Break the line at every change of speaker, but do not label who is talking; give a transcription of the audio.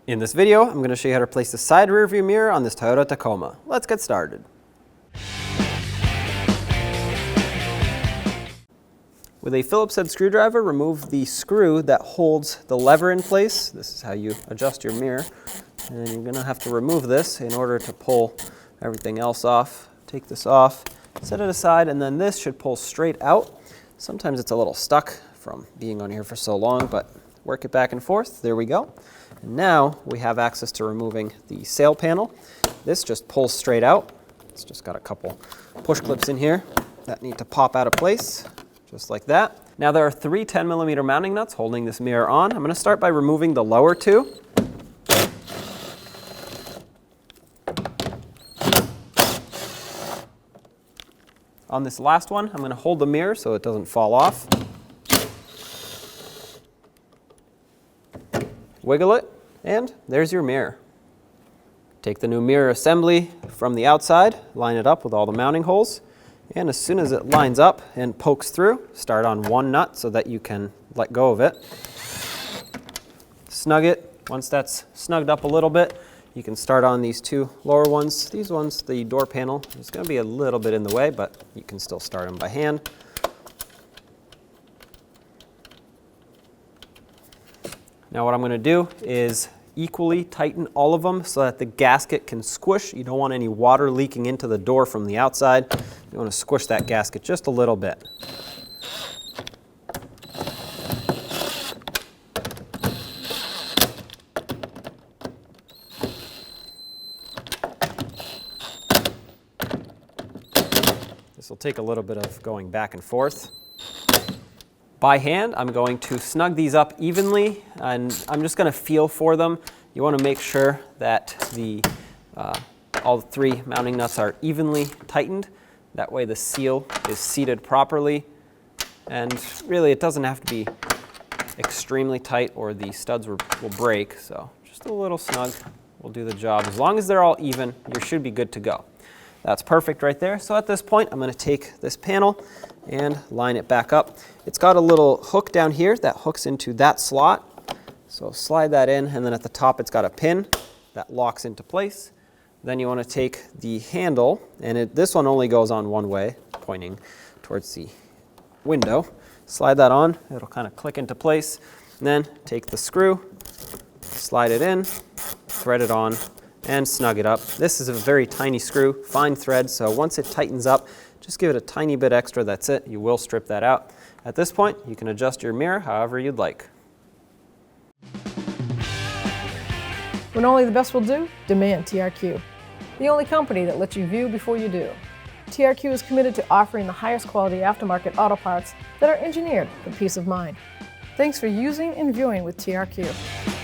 In this video, I'm going to show you how to replace the side rear view mirror on this Toyota Tacoma. Let's get started. With a Phillips head screwdriver, remove the screw that holds the lever in place. This is how you adjust your mirror. And you're going to have to remove this in order to pull everything else off. Take this off, set it aside, and then this should pull straight out. Sometimes it's a little stuck from being on here for so long, but work it back and forth. There we go. And now we have access to removing the sail panel. This just pulls straight out. It's just got a couple push clips in here that need to pop out of place, just like that. Now there are 3 10mm mounting nuts holding this mirror on. I'm going to start by removing the lower 2. On this last one, I'm going to hold the mirror so it doesn't fall off. Wiggle it, and there's your mirror. Take the new mirror assembly from the outside, line it up with all the mounting holes, and as soon as it lines up and pokes through, start on one nut so that you can let go of it. Snug it. Once that's snugged up a little bit, you can start on these 2 lower ones. These ones, the door panel, is going to be a little bit in the way, but you can still start them by hand. Now what I'm going to do is equally tighten all of them so that the gasket can squish. You don't want any water leaking into the door from the outside. You want to squish that gasket just a little bit. This will take a little bit of going back and forth. By hand, I'm going to snug these up evenly, and I'm just going to feel for them. You want to make sure that all 3 mounting nuts are evenly tightened. That way the seal is seated properly. And really, it doesn't have to be extremely tight or the studs will break. So just a little snug will do the job. As long as they're all even, you should be good to go. That's perfect right there. So at this point, I'm going to take this panel and line it back up. It's got a little hook down here that hooks into that slot. So slide that in, and then at the top it's got a pin that locks into place. Then you want to take the handle, and this one only goes on one way, pointing towards the window. Slide that on, it'll kind of click into place. And then take the screw, slide it in, thread it on, and snug it up. This is a very tiny screw, fine thread, so once it tightens up, just give it a tiny bit extra, that's it. You will strip that out. At this point, you can adjust your mirror however you'd like.
When only the best will do, demand TRQ. The only company that lets you view before you do. TRQ is committed to offering the highest quality aftermarket auto parts that are engineered for peace of mind. Thanks for using and viewing with TRQ.